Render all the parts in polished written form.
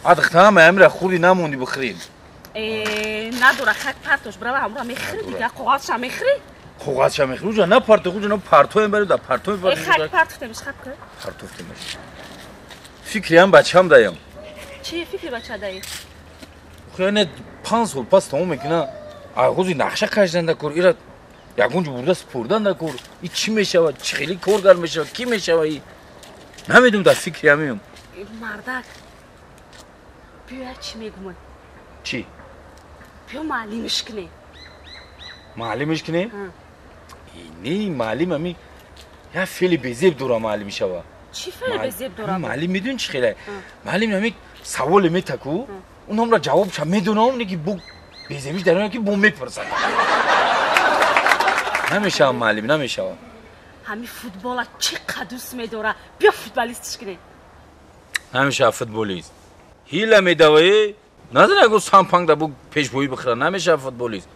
адахтаама амира хурди намонди бихӯрем. Надора хак партош брава амра мехри дига қоғазша мехри. Қоғазша мехри уҷа на парто уҷа на партоем бари да партоем бари. Хак партофтемиш хак ка. Партофтемиш. Фикриам бачам даям. Чи фикри бача даи? Хӯяне 5 сол пас тамом мекуна. Агози нақша кашдан да кор ира ягон ҷо бурда спурдан да кор. И чӣ мешавад? Чӣ хеле коргар мешавад? Кӣ мешава и? Намедум дар фикриам меам. Мардак. Бия чӣ мегумад? Чӣ? Бия маълимиш кунем. Маълимиш кунем? Не маълим ами я феъли безеб дора маълим шава. Чӣ феъли безеб дора? Маълим медони чӣ хеле? Маълим ами саволе метаку. Унамра ҷавобша медонам не ки бу безебиш дар он ки бо мепурсад. Намешава маълим, намешава. Ҳами футбола чӣ қадус медора? Бия футболистиш кунем. Намешава футболист. Ҳила медавае? Назар агу сампангда бу пешбоӣ бихӯра, намешава футболист.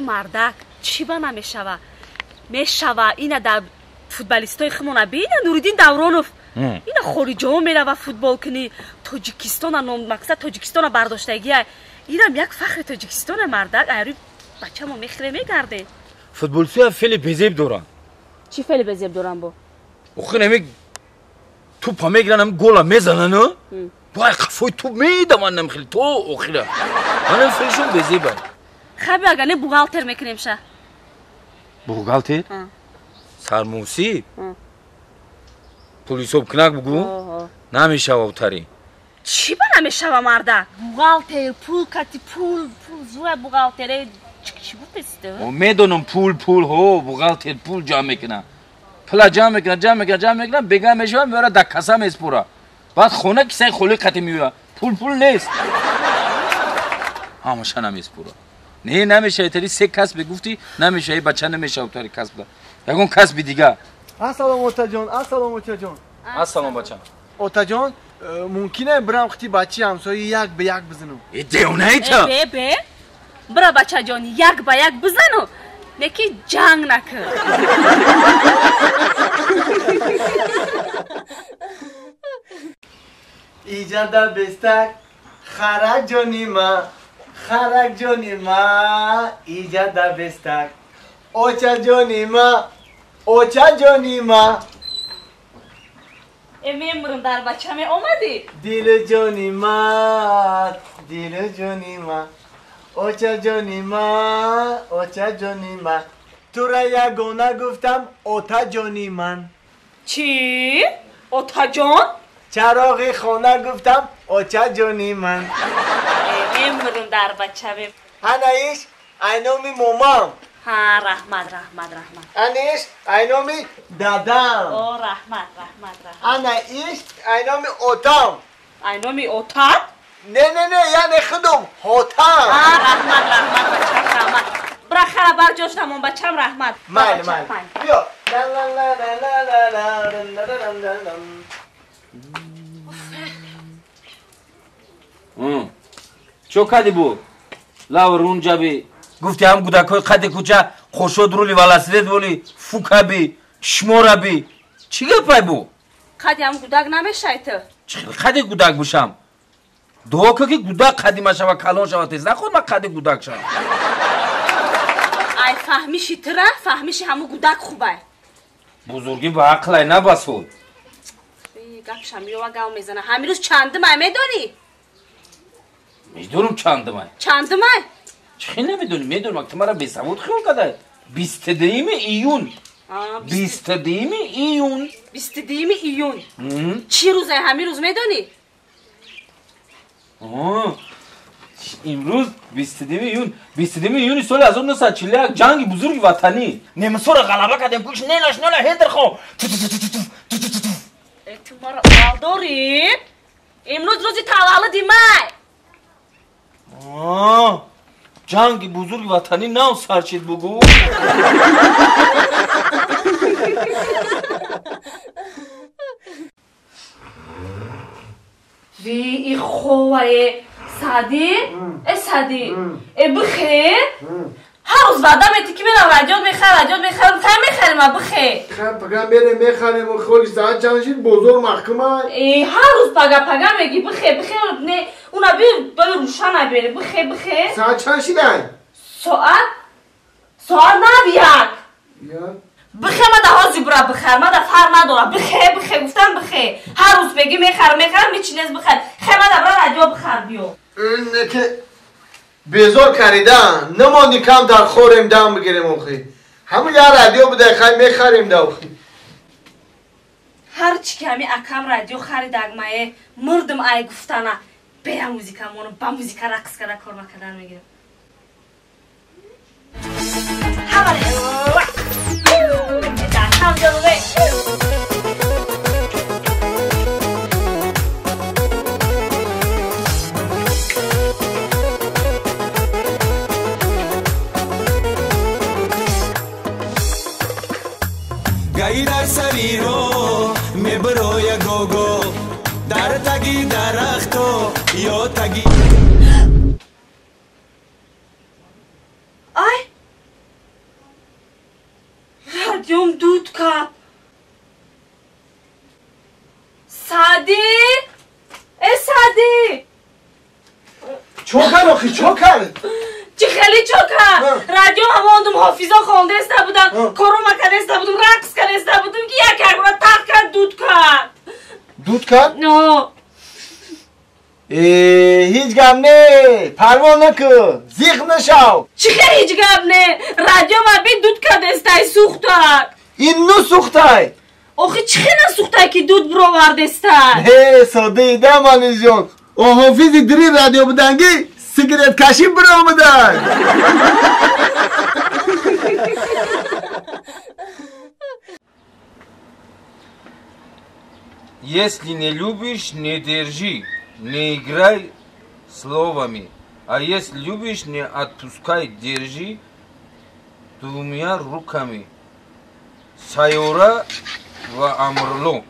Мардак, чӣ ба намешава? Мешава ина дар футболистои химона бина Нуриддин Давронов. Ина хориҷаҳо мерава футбол кунӣ. Тоҷикистона номақсад Тоҷикистона бардоштагия. Инам як фахри Тоҷикистона мардак. Айри бачамо мехире мегарде. Футболистоя феъли безеб доранд. Чӣ феъли безеб доранд бо? Охир нами тупа мегиранд, ами гола мезананд. Бай қафои туп медаванд нами хеле то охира. Манам феълишон безеб аст. Хаби агар не бухгалтер мекунем ша. Бухгалтер? Сармусиб? Пулисобкунак бугу? Намешава утари. Чӣ ба намешава марда? Бухгалтер, пул кати пул зуя бухгалтере чӣ гуфтесте? Медонам пул ҳо бухгалтер пул ҷамъ мекунад. Пула ҷамъ мекунад бега мешава меора дар каса меспора. Баъд хона кисаи холӣ қати меояд. Пул нест. Ҳамаша намеспора. Не намешава тари се касбе гуфти намешава бача намешава тари касбда. Ягон касби дига. Ассалом отаҷон, ассалом отаҷон. Ассалом бача. Отаҷон, мумкине бирам хити бачи ҳамсои як ба як бизанам. Девонаита? Бе. Бира бачаҷон, як ба як бизану. Леки ҷанг накун. Иҷада бестак, харак ҷонима, иҷада бестак. Оча ҷонима. Мемурм дар бача меомадӣ? Дилу ҷонима. Оча ҷонима. Тура ягона гуфтам ота ҷони ман. Чӣ? Отаҷон? Чароғи хона гуфтам оча ҷони ман. Мемурм дар бача Анаиш айноми момам. ҳа раҳмат. Аниш айноми дадам. О раҳмат. Анаиш айноми отам. Айноми отат? Не, яъне худум ҳотам. Раҳмат бачам раҳмат. Бира хара барҷоштамон бачам раҳмат. Майли. Биё. Чо кади бу? Лав рун ҷаби. Гуфти ҳам гудакҳои қади кӯча хошод рули велосипед воли фукаби, шмораби. Чӣ гапай бу? Қади ҳам гудак намешавӣ ту? Чӣ хел қади гудак бошам? Дуо кун ки гудак қадима шава, калон шава, тез нахоҳад ман қади гудак шавам. Ай фаҳмиши тура, фаҳмиши ҳаму гудак хубай. Бузургӣ ба ақлай на ба суд. Гапшам ёва гав мезана. Ҳамирӯз чандимай медонӣ? Медонам чандимай. Чандимай? Чӣ хел намедонӣ? Медонам ту мара бесавод хиёл кадай. 22 июн. 22 июн. 22 июн. Чӣ рӯзай ҳамирӯз медонӣ? имрӯз 22 июни соли 1941 ҷанги бузурги ватанӣ. Немисора ғалаба кардем куш нела ҳедерхо. Ту мара алдорӣ? Имрӯз рӯзи таваллуди май. ҷанги бузурги ватанӣ нав сарчид бугу. Ви ховае Сади? Сади. Бихер? هر روز وعده میدی که میرم رادیو میخرم خیلی میخریم بخیر. خب پگم بریم میخریم و خودش ساعت چند شد بزرگ محکمه. هر روز پگا میگی بخیر نه اونا بیا روشن بره بخیر. ساعت چند شده؟ ساعت نبیاد. بیاد. بخیر ما ده هازی برا بخیر ما ده فر ندارم بخیر گفتم بخیر هر روز بگی میخرم میچینز بخیر خیر ما ده برا رادیو بخیر بیو. اینه که بیزار کردن نماندی کم در خوریم دم بگیریم اخی همون یه رادیو بده خیلی میخریم ده اخی هر چی که همی اکم رادیو خرید اگمایه مردم ای گفتنه بیا موزیکمونو با موزیک رقص کرده کار مکردن میگیرم گایی در سری رو میبرو یا گوگو در تگی درختو یا تگی آی رادیوم دود کرد سعدی سعدی چوکر اخی چوکر چی خیلی چوکر رادیو هماندم حافظا خونده استه بودن کارو مکرده استه بودم رقص کرده استه بودم که یک اگرونه تق کرد دود کرد؟ نه هیچ گم نه پروا نکن زیخ نشو چی خیلی هیچ گم نه رادیو ما بین دود کرده استه سوختر این نو سوخته آخه چی خیلی نسوخته که دود برو ورده استه ساده ایده مانی جون او حافظی دری رادیو بدنگی سیگرت کشی برو آمدن Если не любишь, не держи, не играй словами. А если любишь, не отпускай, держи двумя руками. Сайора ва Амрло.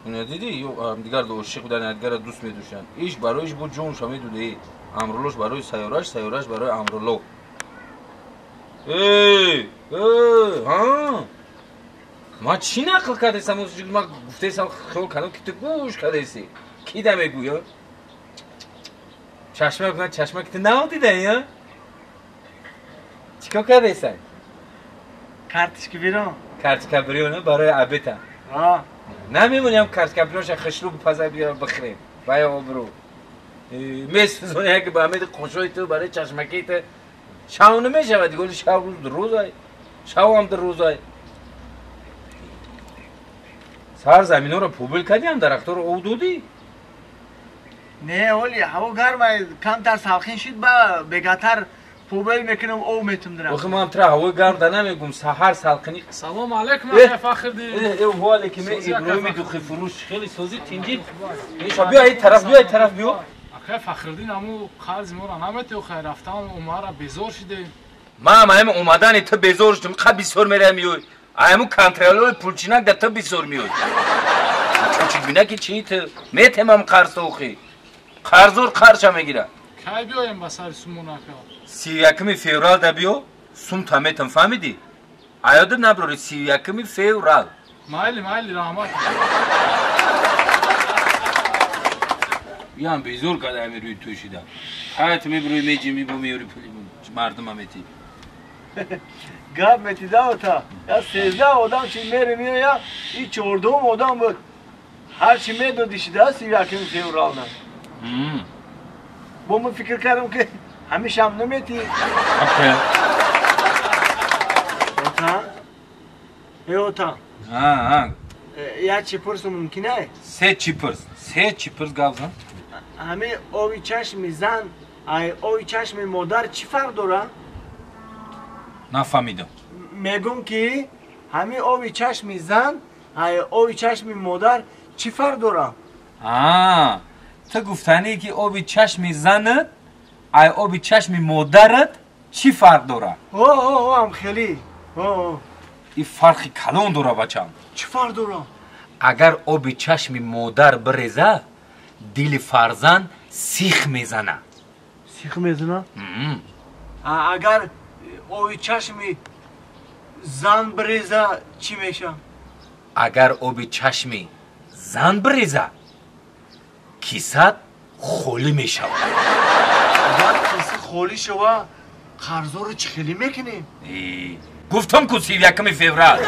Ино диди, дигар до ошиқ будан, дигар дӯст медӯшанд. Иш бароиш бу ҷонша медӯдаи. Амрлош барои сайораш, сайораш барои Амрло. ها ما چی نقل کردیسم ما گفتیسم خیال کنم که تو گوش کردیسی کی دمه گویا چشمه بگن چشمه که تو نمادیدن یا چیکار کردیسن کارتش که بیرون کارت کبریونه برای عبیتا نمیمونیم کارت کبریونش خشلو بپزه بیا بخریم بایا آبرو میسوزونه که با امید خوشوی تو برای چشمکی تو شاو نمیشه و دیگه شاو روز در روز های شاو هم در روز های سر زمین ها رو پوبل کردی هم درخت ها رو او دودی نه اولی هوا گرمه کمتر سالخین شد با بگاتر پوبل میکنم او میتونم درم آخه ما هم تره هوای گرم در نمیگم سحر سالخینی سلام علیکم آقای فخردین او علیکم ابراهیم دوخی فروش خیلی سوزی تینجید بیا این طرف بیا آقای فخردین امو قرض ما را نمیتی و خیر رفتم اومه را بیزار شده ما هم اومدن تو بیزار شدیم خب بیزار میرم میوی امو کنترلور پولچینک در تو بیزار میوی چون بینه که چی تو میتمم قرض اوخی قرضور قرض هم میگیره کی بیایم با سر سومون آقا 31 فеврал да биё сум таметам фаҳмидӣ аёдат наброри 31 феврал майли раҳмат ям безор када ами рӯи ту шида ҳаят мебурӯи меҷи мебу меёри пули мардума метӣ گپ میتیده تا یا 13 آدم چی میره میره یا این 14 آدم بود هر چی میدادی شده 31 فوریه نه با من فکر کردم که همیشه هم نمیتی اوتا یا چی پرس ممکنه سه چی پرس گاوزن همه آوی چشم زن آوی چشم مادر چی فرق داره؟ نفهمیدم میگم که همه آوی چشم زن آوی چشم مادر چی فرق داره؟ تو گفتنی که آبی چشم زنت آبی چشم مادرت چی فرق داره؟ هم خیلی این فرقی کلان داره بچم چی فرق داره؟ اگر آبی چشم مادر بریزه دل فرزند سیخ میزنه سیخ میزنه؟ اگر оби чашми зан биреза чӣ мешавад? агар оби чашми зан биреза кисат холӣ мешавад. агар киса холӣ шава қарзоро чӣ хелӣ мекунем? гуфтам ку 31 феврал